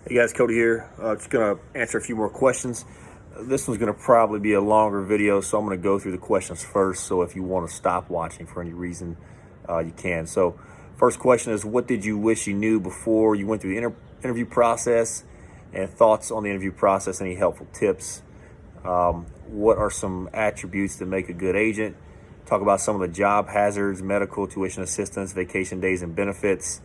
Hey guys, Cody here. Just gonna answer a few more questions. This one's gonna probably be a longer video, so I'm gonna go through the questions first. So if you want to stop watching for any reason, you can. So, first question is, what did you wish you knew before you went through the interview process? And thoughts on the interview process? Any helpful tips? What are some attributes that make a good agent? Talk about some of the job hazards, medical, tuition assistance, vacation days, and benefits.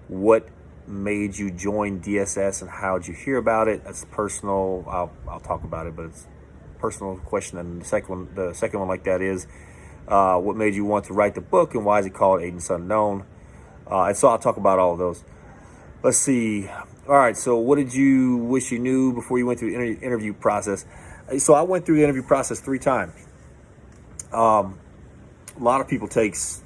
What made you join DSS and how did you hear about it? That's personal. I'll talk about it, but it's a personal question. And the second one like that is, what made you want to write the book and why is it called Agents Unknown? And so I'll talk about all of those. Let's see. All right. So what did you wish you knew before you went through the interview process? So I went through the interview process 3 times. A lot of people takes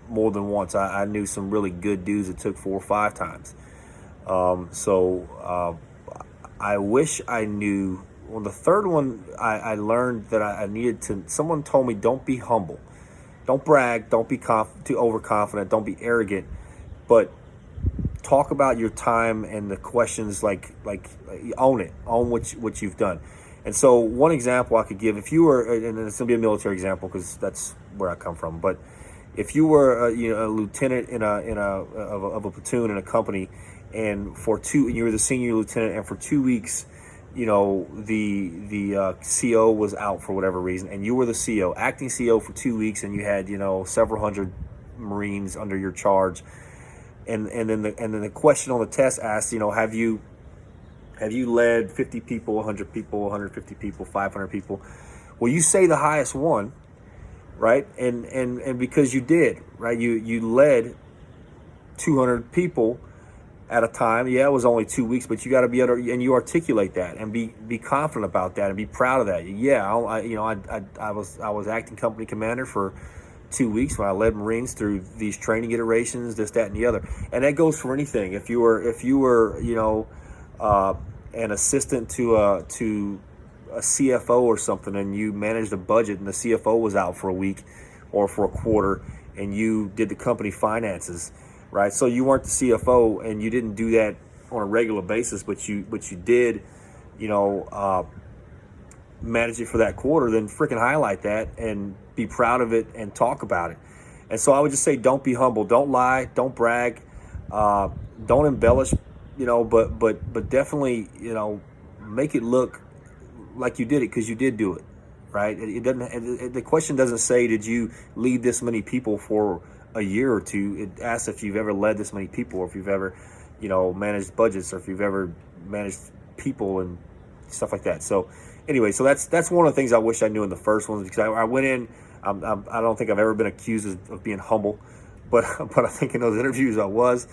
more than once. I knew some really good dudes that took 4 or 5 times. I wish I knew. Well, the third one, I learned that I needed to. Someone told me, don't be humble, don't brag, don't be too overconfident, don't be arrogant, but talk about your time and the questions. Like own it, own what you've done. And so one example I could give, if you were, and it's gonna be a military example because that's where I come from, but if you were a lieutenant in a platoon in a company, and you were the senior lieutenant, and for 2 weeks, the CO was out for whatever reason, and you were the CO, acting CO for 2 weeks, and you had several hundred Marines under your charge, and then the question on the test asked, have you led 50 people, 100 people, 150 people, 500 people? Well, you say the highest one, right? And because you did, right? You led 200 people at a time. Yeah, it was only 2 weeks, but you got to be able to, and you articulate that and be confident about that and be proud of that. Yeah, I was acting company commander for 2 weeks when I led Marines through these training iterations, this, that, and the other. And that goes for anything. If you were an assistant to a CFO or something, and you managed a budget and the CFO was out for a week or for a quarter, and you did the company finances, right? So you weren't the CFO and you didn't do that on a regular basis, but you did, manage it for that quarter, then freaking highlight that and be proud of it and talk about it. And so I would just say, don't be humble, don't lie, don't brag, don't embellish, but definitely, make it look like you did it, because you did do it, right? It doesn't. The question doesn't say, did you lead this many people for a year or two? It asks if you've ever led this many people, or if you've ever, managed budgets, or if you've ever managed people and stuff like that. So anyway, so that's one of the things I wish I knew in the first one, because I went in. I don't think I've ever been accused of being humble, but I think in those interviews I was.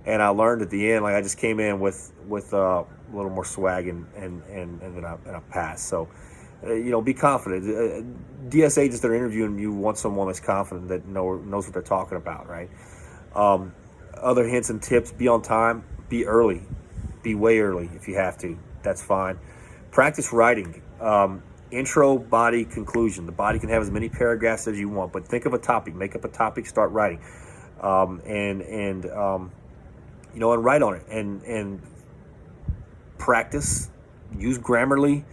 And I learned at the end, like I just came in with a little more swag, and then I passed. So, be confident. DS agents that are interviewing you want someone that's confident, that knows what they're talking about, right? Other hints and tips: be on time, be early, be way early if you have to. That's fine. Practice writing. Intro, body, conclusion. The body can have as many paragraphs as you want, but think of a topic, make up a topic, start writing, and write on it, and practice, use Grammarly,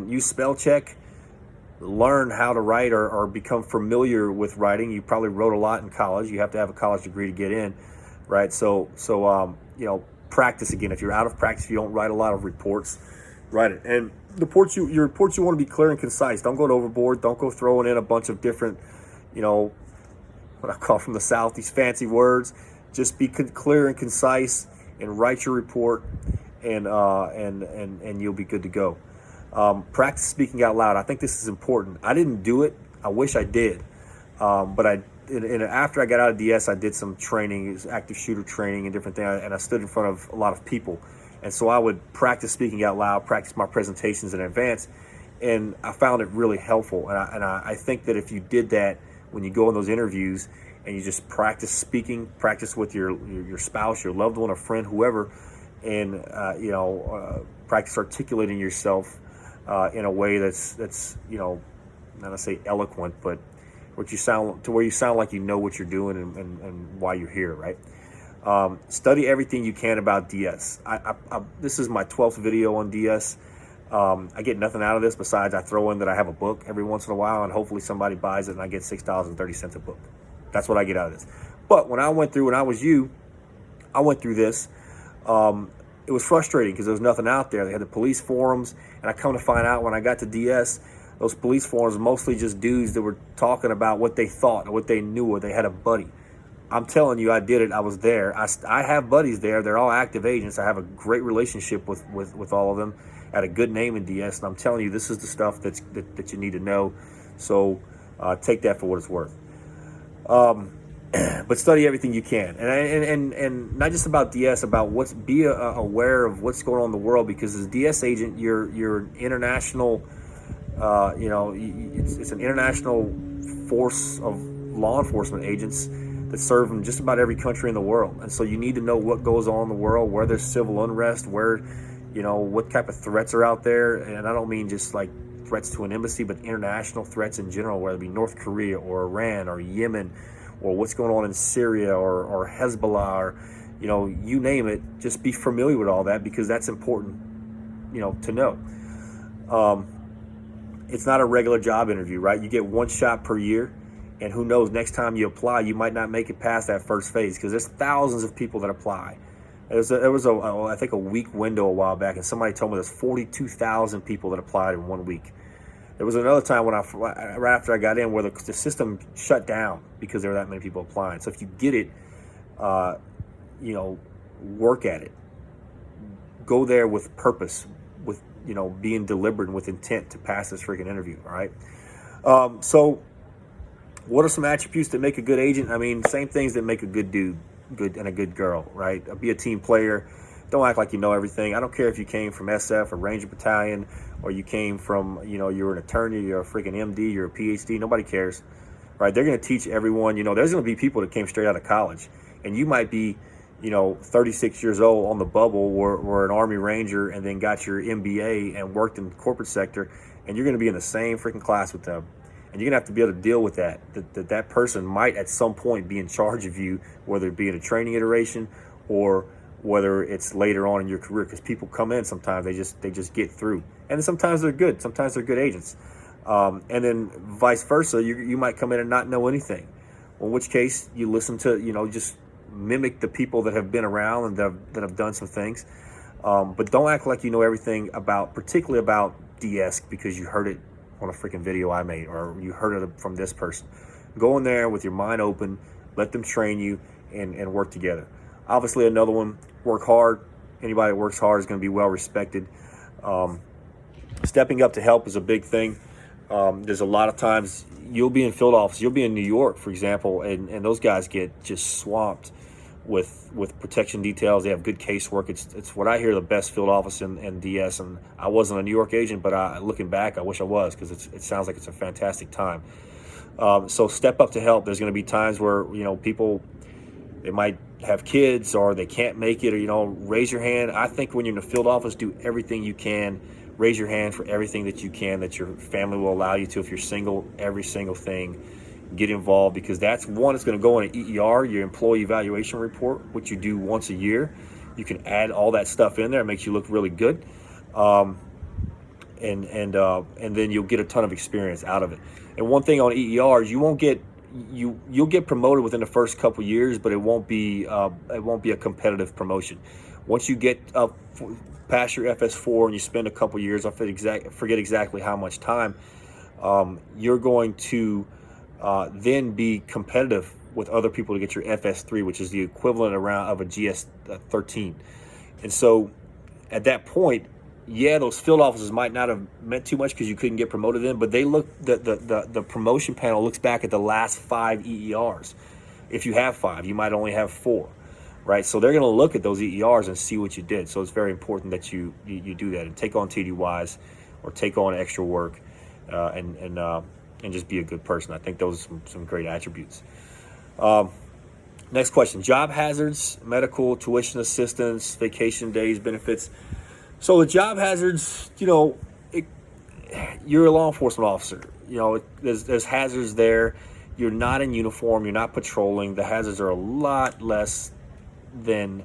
use spell check, learn how to write, or become familiar with writing. You probably wrote a lot in college. You have to have a college degree to get in, right? So practice again. If you're out of practice, you don't write a lot of reports, write it. And your reports, you want to be clear and concise. Don't go overboard. Don't go throwing in a bunch of different, what I call from the South, these fancy words. Just be clear and concise, and write your report, and you'll be good to go. Practice speaking out loud. I think this is important. I didn't do it. I wish I did. But after I got out of DS, I did some training, active shooter training and different things, and I stood in front of a lot of people. And so I would practice speaking out loud, practice my presentations in advance, and I found it really helpful. And I think that if you did that when you go in those interviews, and you just practice speaking, practice with your spouse, your loved one, a friend, whoever, and practice articulating yourself in a way that's not to say eloquent, but where you sound like you know what you're doing and why you're here, right? Study everything you can about DS. This is my 12th video on DS. I get nothing out of this besides I throw in that I have a book every once in a while, and hopefully somebody buys it and I get $6.30 a book. That's what I get out of this. But when I went through, when I was you, I went through this. It was frustrating because there was nothing out there. They had the police forums, and I come to find out when I got to DS, those police forums were mostly just dudes that were talking about what they thought or what they knew, or they had a buddy. I'm telling you, I did it. I was there. I have buddies there. They're all active agents. I have a great relationship with all of them. I had a good name in DS, and I'm telling you, this is the stuff that you need to know. So take that for what it's worth. But study everything you can, and not just about DS, about be aware of what's going on in the world, because as a DS agent, you're an international, it's an international force of law enforcement agents that serve in just about every country in the world, and so you need to know what goes on in the world, where there's civil unrest, where, what type of threats are out there, and I don't mean just like threats to an embassy, but international threats in general, whether it be North Korea or Iran or Yemen, or what's going on in Syria or Hezbollah, or, you name it. Just be familiar with all that, because that's important, to know. It's not a regular job interview, right? You get one shot per year, and who knows, next time you apply, you might not make it past that first phase, because there's thousands of people that apply. There was I think a week window a while back, and somebody told me there's 42,000 people that applied in 1 week. There was another time when right after I got in, where the system shut down because there were that many people applying. So if you get it, work at it. Go there with purpose, with being deliberate and with intent to pass this freaking interview. All right. So what are some attributes that make a good agent? I mean, same things that make a good dude, good and a good girl, right? Be a team player. Don't act like you know everything. I don't care if you came from SF or Ranger Battalion, or you came from, you're an attorney, you're a freaking MD, you're a PhD. Nobody cares, right? They're going to teach everyone. There's going to be people that came straight out of college, and you might be, 36 years old on the bubble, or an Army Ranger, and then got your MBA and worked in the corporate sector, and you're going to be in the same freaking class with them. And you're going to have to be able to deal with that person might at some point be in charge of you, whether it be in a training iteration or whether it's later on in your career, because people come in sometimes, they just get through, and sometimes they're good, sometimes they're good agents, and then vice versa. You might come in and not know anything, in which case you listen to, just mimic the people that have been around and that have done some things, but don't act like you know everything particularly about DS, because you heard it on a freaking video I made, or you heard it from this person. Go in there with your mind open, let them train you, and work together. Obviously, another one, work hard. Anybody that works hard is going to be well respected. Stepping up to help is a big thing. There's a lot of times you'll be in field office, you'll be in New York, for example, and those guys get just swamped with protection details. They have good casework. It's what I hear the best field office in DS. And I wasn't a New York agent, but looking back, I wish I was, because it sounds like it's a fantastic time. So step up to help. There's going to be times where people, they might have kids or they can't make it, or raise your hand. I think when you're in the field office, do everything you can. Raise your hand for everything that you can, that your family will allow you to. If you're single, every single thing, get involved, because that's one, it's going to go in an EER, your employee evaluation report, which you do once a year. You can add all that stuff in there. It makes you look really good, and then you'll get a ton of experience out of it. And one thing on EERs, you'll get promoted within the first couple years, but it won't be a competitive promotion. Once you get up past your FS4 and you spend a couple years, I forget exactly how much time, you're going to then be competitive with other people to get your FS3, which is the equivalent of a GS13. And so at that point, those field officers might not have meant too much because you couldn't get promoted in, but the promotion panel looks back at the last 5 EERs. If you have 5, you might only have 4, right? So they're going to look at those EERs and see what you did. So it's very important that you do that and take on TDYs or take on extra work, and just be a good person. I think those are some great attributes. Next question: job hazards, medical, tuition assistance, vacation days, benefits. So the job hazards, you're a law enforcement officer. There's hazards there. You're not in uniform. You're not patrolling. The hazards are a lot less than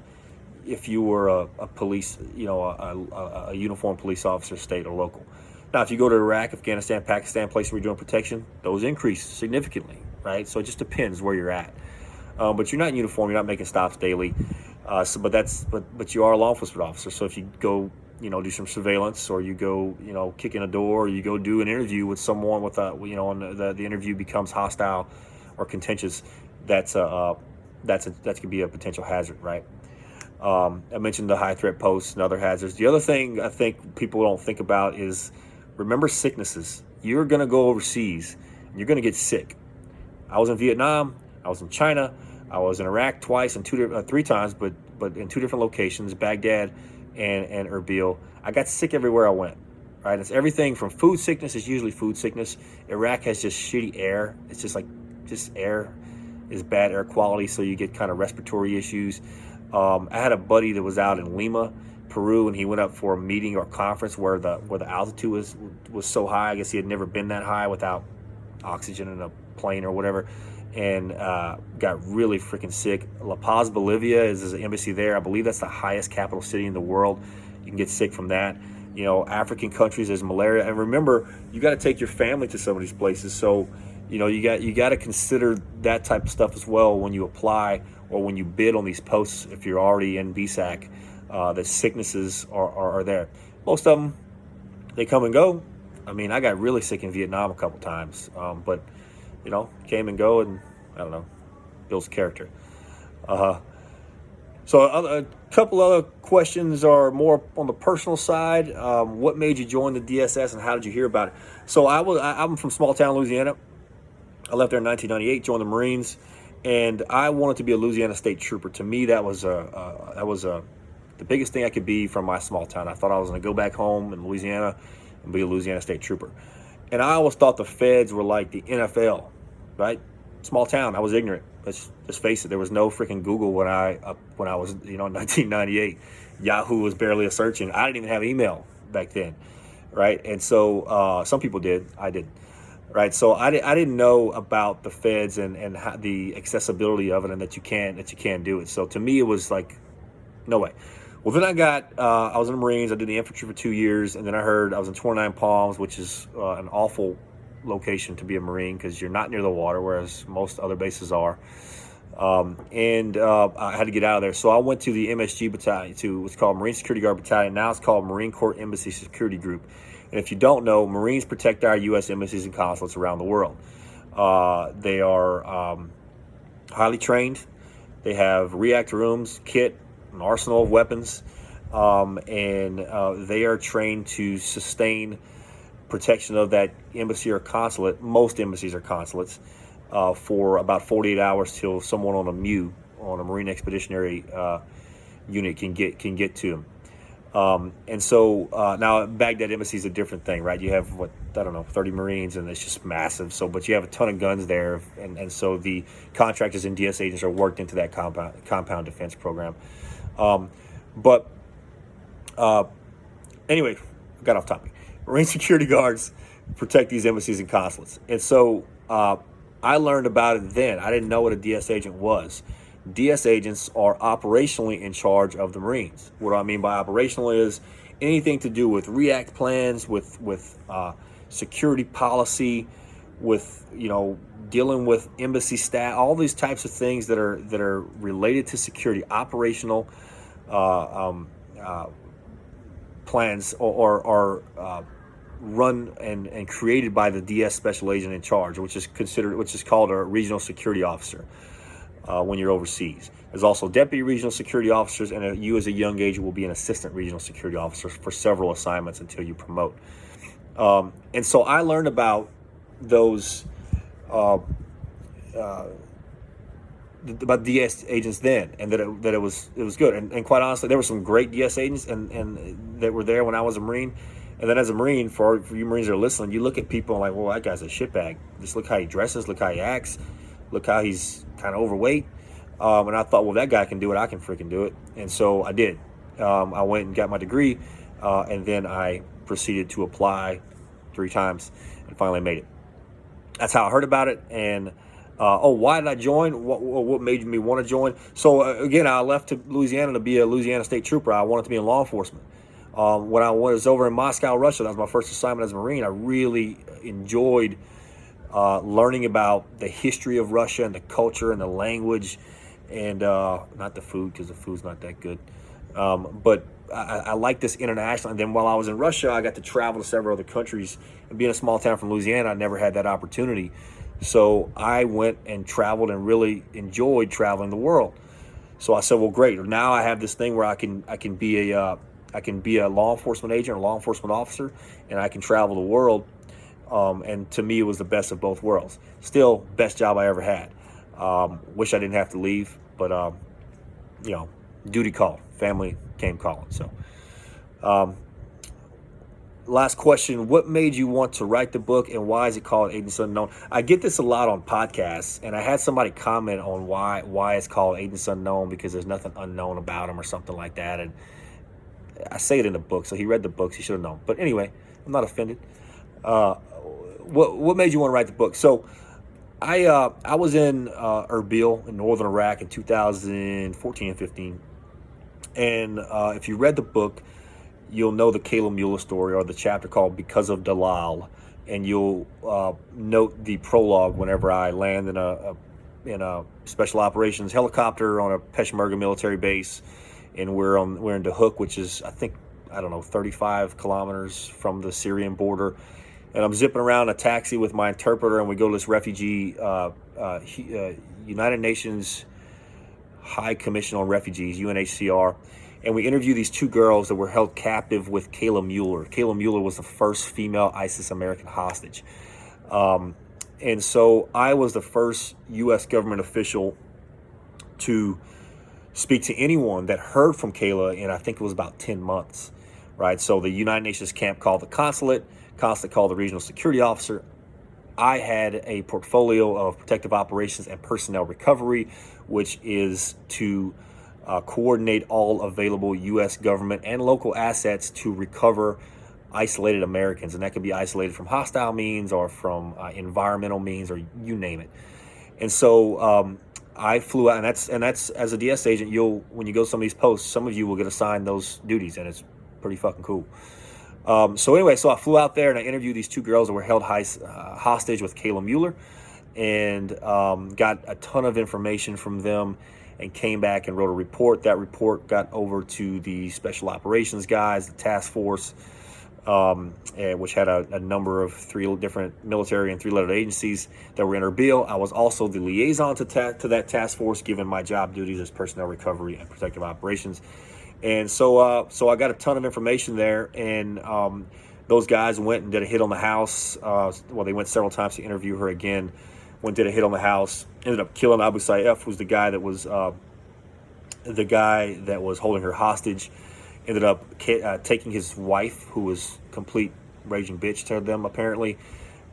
if you were a police, a uniformed police officer, state or local. Now, if you go to Iraq, Afghanistan, Pakistan, places where you're doing protection, those increase significantly, right? So it just depends where you're at. But you're not in uniform, you're not making stops daily. But you are a law enforcement officer. So if you go, do some surveillance, or you go, kick in a door, or you go do an interview with someone and the interview becomes hostile or contentious, that could be a potential hazard, right? I mentioned the high threat posts and other hazards. The other thing I think people don't think about is, remember sicknesses. You're going to go overseas and you're going to get sick. I was in Vietnam, I was in China, I was in Iraq twice and three times, but in two different locations, Baghdad and Erbil. I got sick everywhere I went, right? It's everything from food sickness. It's usually food sickness. Iraq has just shitty air. It's just air is bad air quality, so you get kind of respiratory issues. I had a buddy that was out in Lima, Peru, and he went up for a meeting or conference where the altitude was so high. I guess he had never been that high without oxygen in a plane or whatever, and got really freaking sick. La Paz, Bolivia is an embassy there. I believe that's the highest capital city in the world. You can get sick from that. African countries, there's malaria. And remember, you got to take your family to some of these places. So, you got to consider that type of stuff as well when you apply or when you bid on these posts. If you're already in BSAC, the sicknesses are there. Most of them, they come and go. I mean, I got really sick in Vietnam a couple times, but came and go, and I don't know, builds character. So a couple other questions are more on the personal side. What made you join the DSS, and how did you hear about it? So I'm from small town Louisiana. I left there in 1998, joined the Marines, and I wanted to be a Louisiana State Trooper. To me, that was the biggest thing I could be from my small town. I thought I was going to go back home in Louisiana and be a Louisiana State Trooper. And I always thought the feds were like the NFL, right? Small town. I was ignorant. Let's just face it. There was no freaking Google when I was in 1998. Yahoo was barely a search engine. I didn't even have email back then, right? And so some people did. I didn't. Right, so I didn't know about the feds and how, the accessibility of it, and that you can do it. So to me, it was like, no way. Well, then I was in the Marines. I did the infantry for 2 years, and then I was in 29 Palms, which is an awful location to be a Marine because you're not near the water, whereas most other bases are. I had to get out of there, so I went to the MSG battalion, to what's called Marine Security Guard Battalion. Now it's called Marine Corps Embassy Security Group. And if you don't know, Marines protect our U.S. embassies and consulates around the world. They are highly trained. They have react rooms, kit, an arsenal of weapons, and they are trained to sustain protection of that embassy or consulate. Most embassies are consulates for about 48 hours till someone on a MU, on a Marine Expeditionary unit, can get to them. And so now Baghdad embassy is a different thing, right? You have 30 Marines, and it's just massive. So, but you have a ton of guns there, and so the contractors and DS agents are worked into that compound defense program. Anyway, got off topic. Marine security guards protect these embassies and consulates, and so I learned about it then. I didn't know what a DS agent was. DS agents are operationally in charge of the Marines. What I mean by operational is anything to do with react plans, with security policy, with dealing with embassy staff, all these types of things that are related to security, operational plans are run and created by the DS special agent in charge, which is called a regional security officer. When you're overseas, there's also deputy regional security officers, and you as a young agent will be an assistant regional security officer for several assignments until you promote. And so I learned about those about DS agents then, and that it was good. And quite honestly, there were some great DS agents and that were there when I was a Marine. And then as a Marine, for you Marines that are listening, you look at people and like, well, that guy's a shitbag. Just look how he dresses, look how he acts, look how he's kind of overweight. And I thought, well, that guy can do it, I can freaking do it. And so I did. I went and got my degree, and then I proceeded to apply 3 times and finally made it. That's how I heard about it. And Why did I join? What made me want to join? So again, I left to Louisiana to be a Louisiana State Trooper. I wanted to be in law enforcement. When I was over in Moscow, Russia, that was my first assignment as a Marine. I really enjoyed learning about the history of Russia and the culture and the language, and not the food, because the food's not that good. But I like this international. And then while I was in Russia, I got to travel to several other countries. And being a small town from Louisiana, I never had that opportunity. So I went and traveled and really enjoyed traveling the world. So I said, well, great. Now I have this thing where I can be a law enforcement agent or law enforcement officer, and I can travel the world. And to me, it was the best of both worlds. Still, best job I ever had. Wish I didn't have to leave, but duty called. Family came calling. So, last question: what made you want to write the book, and why is it called Agents Unknown? I get this a lot on podcasts, and I had somebody comment on why it's called Agents Unknown, because there's nothing unknown about them or something like that. And I say it in the book, so he read the books, he should have known. But anyway, I'm not offended. What made you want to write the book? So I was in Erbil in northern Iraq in 2014 and 15. And if you read the book, you'll know the Kayla Mueller story, or the chapter called Because of Dalal. And you'll note the prologue whenever I land in a special operations helicopter on a Peshmerga military base. And we're in Dahuk, which is, I think, 35 kilometers from the Syrian border. And I'm zipping around a taxi with my interpreter, and we go to this refugee, United Nations High Commission on Refugees, UNHCR, and we interview these two girls that were held captive with Kayla Mueller. Kayla Mueller was the first female ISIS American hostage. And so I was the first U.S. government official to speak to anyone that heard from Kayla in, I think it was about 10 months, right? So the United Nations camp called the consulate called the regional security officer. I had a portfolio of protective operations and personnel recovery, which is to coordinate all available U.S. government and local assets to recover isolated Americans. And that could be isolated from hostile means or from environmental means, or you name it. And so I flew out, and that's as a DS agent, when you go to some of these posts, some of you will get assigned those duties, and it's pretty fucking cool. So I flew out there and I interviewed these two girls that were held hostage with Kayla Mueller, and got a ton of information from them, and came back and wrote a report. That report got over to the special operations guys, the task force, which had a number of 3 different military and 3-lettered agencies that were in Erbil. I was also the liaison to that task force, given my job duties as personnel recovery and protective operations. And so I got a ton of information there, and those guys went and did a hit on the house. They went several times to interview her again. Did a hit on the house. Ended up killing Abu Sayyaf, who's the guy that was holding her hostage. Ended up taking his wife, who was complete raging bitch to them apparently.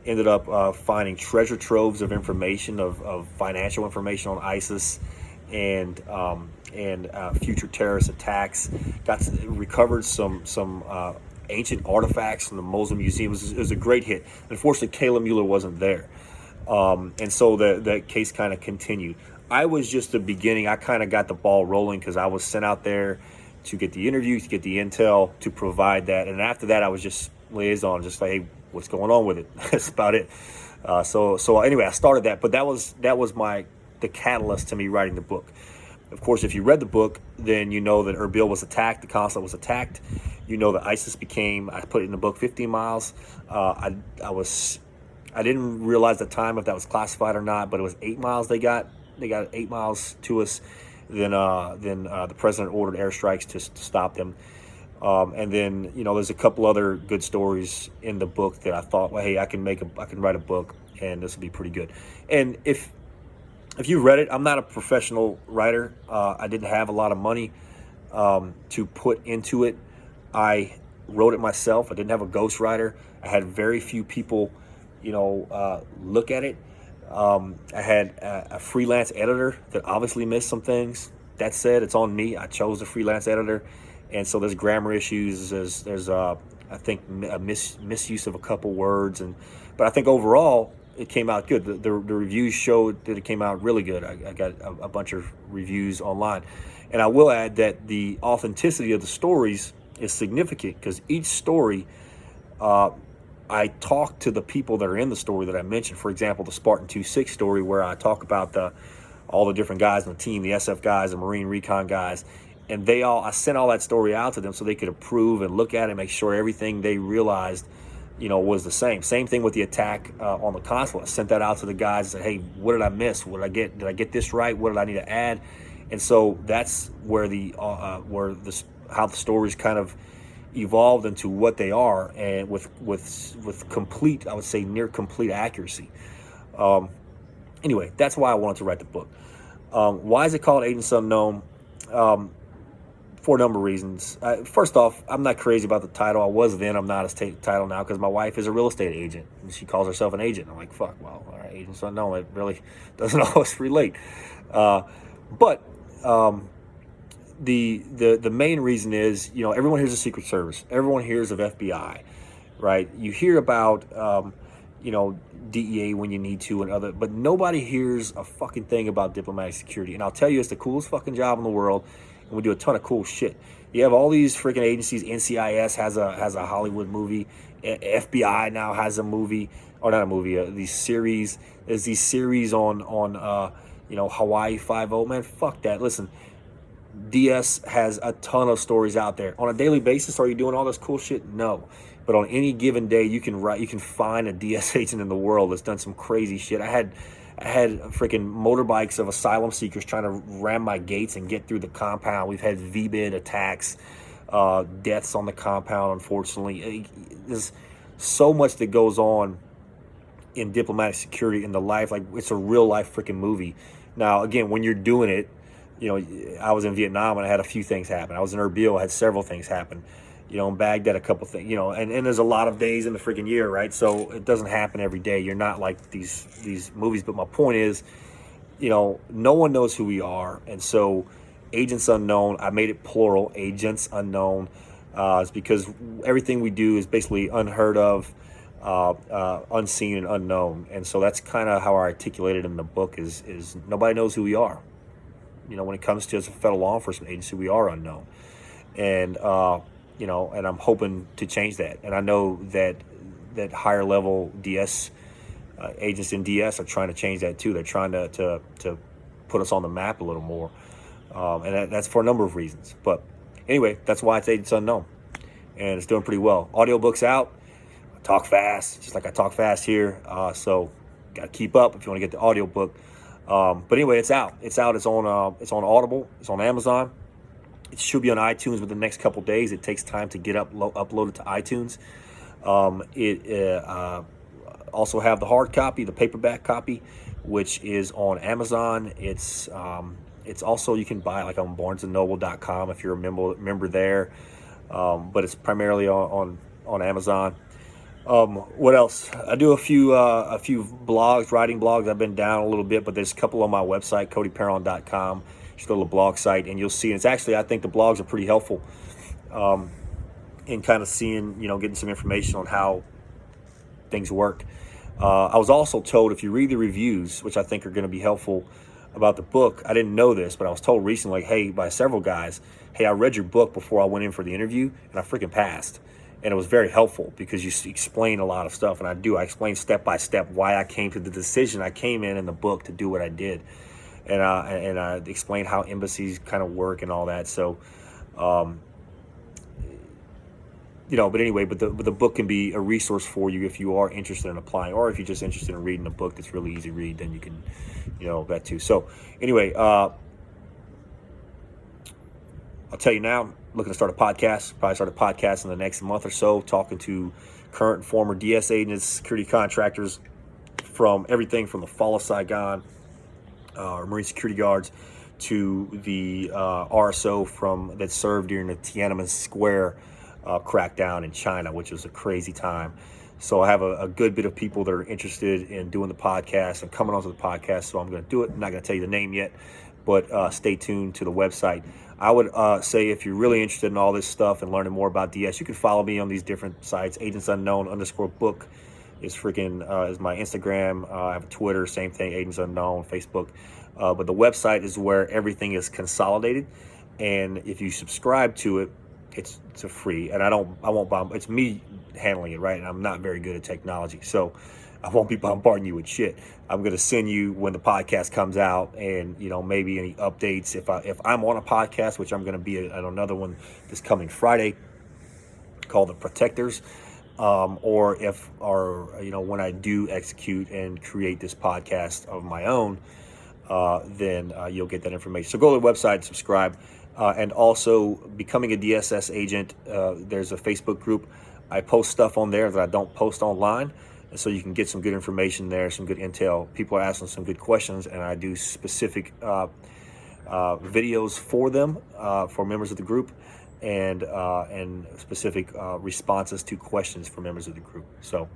Ended up finding treasure troves of information, of financial information on ISIS and future terrorist attacks. Recovered some ancient artifacts from the Mosul Museum. It was a great hit. Unfortunately, Kayla Mueller wasn't there, and so that case kind of continued. I was just the beginning. I kind of got the ball rolling because I was sent out there to get the interview, to get the intel, to provide that, and after that, I was just liaison, just like, hey, what's going on with it? That's about it. So anyway, I started that, but that was the catalyst to me writing the book. Of course, if you read the book, then you know that Erbil was attacked, the consulate was attacked. You know that ISIS became, I put it in the book, 15 miles. I didn't realize at the time if that was classified or not, but it was 8 miles they got. They got 8 miles to us. Then the president ordered airstrikes to stop them. And then, there's a couple other good stories in the book that I thought, well, hey, I can write a book, and this will be pretty good. And if you read it, I'm not a professional writer. I didn't have a lot of money to put into it. I wrote it myself. I didn't have a ghostwriter. I had very few people, look at it. I had a freelance editor that obviously missed some things. That said, it's on me. I chose the freelance editor. And so there's grammar issues. There's I think, a misuse of a couple words. But I think overall, it came out good. The reviews showed that it came out really good. I got a bunch of reviews online. And I will add that the authenticity of the stories is significant because each story, I talk to the people that are in the story that I mentioned. For example, the Spartan 2-6 story, where I talk about all the different guys on the team, the SF guys, the Marine Recon guys, and I sent all that story out to them so they could approve and look at it, and make sure everything they realized, was the same. Same thing with the attack on the consulate. I sent that out to the guys and said, hey, what did I miss? What did I get? Did I get this right? What did I need to add? And so that's where how the stories kind of evolved into what they are, and with complete, I would say, near complete accuracy. Anyway, that's why I wanted to write the book. Why is it called Agents Unknown? For a number of reasons. First off, I'm not crazy about the title. I was then. I'm not a title now because my wife is a real estate agent and she calls herself an agent. I'm like, fuck, well, all right, Agents Unknown. It really doesn't always relate. But the main reason is, everyone hears of Secret Service. Everyone hears of FBI, right? You hear about, DEA when you need to and other, but nobody hears a fucking thing about diplomatic security. And I'll tell you, it's the coolest fucking job in the world. And we do a ton of cool shit. You have all these freaking agencies. NCIS has a Hollywood movie. FBI now has a movie, or not a movie. These series. There's these series on Hawaii 5-0. Man, fuck that. Listen, DS has a ton of stories out there on a daily basis. Are you doing all this cool shit? No, but on any given day, you can find a DS agent in the world that's done some crazy shit. I had freaking motorbikes of asylum seekers trying to ram my gates and get through the compound. We've had VBID attacks, deaths on the compound, unfortunately. There's so much that goes on in diplomatic security in the life. Like, it's a real life freaking movie. Now, again, when you're doing it, I was in Vietnam and I had a few things happen. I was in Erbil, I had several things happen. In Baghdad, a couple things, and there's a lot of days in the freaking year, right? So it doesn't happen every day. You're not like these movies. But my point is, no one knows who we are. And so Agents Unknown, I made it plural, Agents Unknown, is because everything we do is basically unheard of, unseen and unknown. And so that's kind of how I articulated in the book is nobody knows who we are. When it comes to as a federal law enforcement agency, we are unknown. And, and I'm hoping to change that. And I know that higher level DS agents in DS are trying to change that too. They're trying to put us on the map a little more. And that's for a number of reasons. But anyway, that's why it's Agents Unknown. And it's doing pretty well. Audiobook's out. I talk fast, just like I talk fast here. So got to keep up if you want to get the audiobook. But anyway, it's out. It's out. It's on Audible. It's on Amazon. It should be on iTunes within the next couple days. It takes time to get uploaded to iTunes. Also have the hard copy, the paperback copy, which is on Amazon. It's also, you can buy it like on BarnesandNoble.com if you're a member there. But it's primarily on Amazon. What else? I do a few blogs, writing blogs. I've been down a little bit, but there's a couple on my website, CodyPerron.com. Just go to the blog site and you'll see. And it's actually, I think the blogs are pretty helpful in kind of seeing, getting some information on how things work. I was also told if you read the reviews, which I think are going to be helpful about the book, I didn't know this, but I was told recently, hey, by several guys, hey, I read your book before I went in for the interview and I freaking passed. And it was very helpful because you explain a lot of stuff. And I explain step by step why I came to the decision I came in the book to do what I did. And I explained how embassies kind of work and all that. So, but anyway, but the book can be a resource for you if you are interested in applying, or if you're just interested in reading a book that's really easy to read, then you can, that too. So anyway, I'll tell you now, looking to start a podcast, probably start a podcast in the next month or so, talking to current and former DS agents, security contractors from everything from the fall of Saigon, Marine security guards, to the RSO that served during the Tiananmen Square crackdown in China, which was a crazy time. So I have a good bit of people that are interested in doing the podcast and coming onto the podcast. So I'm going to do it. I'm not going to tell you the name yet, but stay tuned to the website. I would say if you're really interested in all this stuff and learning more about DS, you can follow me on these different sites, Agents Unknown _book is my Instagram. I have a Twitter, same thing, Agents Unknown, Facebook. But the website is where everything is consolidated, and if you subscribe to it, it's a free. And I won't bomb. It's me handling it, right? And I'm not very good at technology, so I won't be bombarding you with shit. I'm going to send you when the podcast comes out, and maybe any updates if I'm on a podcast, which I'm going to be on another one this coming Friday called The Protectors, or when I do execute and create this podcast of my own, then you'll get that information. So go to the website, subscribe, and also becoming a DSS agent. There's a Facebook group. I post stuff on there that I don't post online, and so you can get some good information there, some good intel. People are asking some good questions, and I do specific videos for them, for members of the group, and specific responses to questions for members of the group. So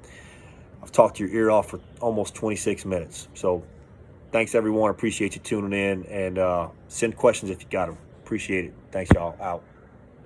I've talked your ear off for almost 26 minutes. So thanks, everyone. Appreciate you tuning in, and send questions if you got them. Appreciate it. Thanks, y'all. Out.